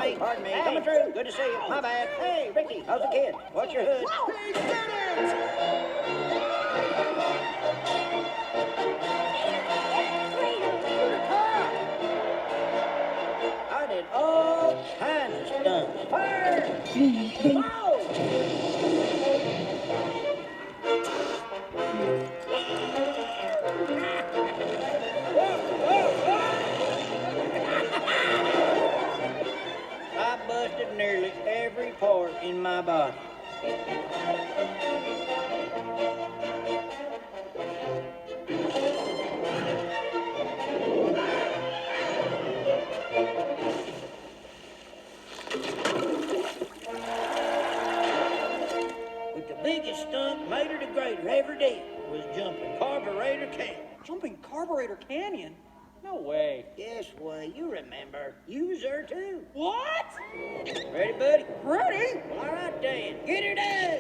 me. Pardon me. Coming through. Good to see you. My bad. Hey, Ricky, how's the kid? What's your hood? He did it! I did all kinds of stunts. Fire! Whoa! I busted nearly every part in my body. But the biggest stunt Mater the Greater ever did was jumping Carburetor Canyon. Jumping Carburetor Canyon? No way. Yes, well, you remember. You was there too. What? Ready, buddy? Ready? Well, all right, Dan. Get her done.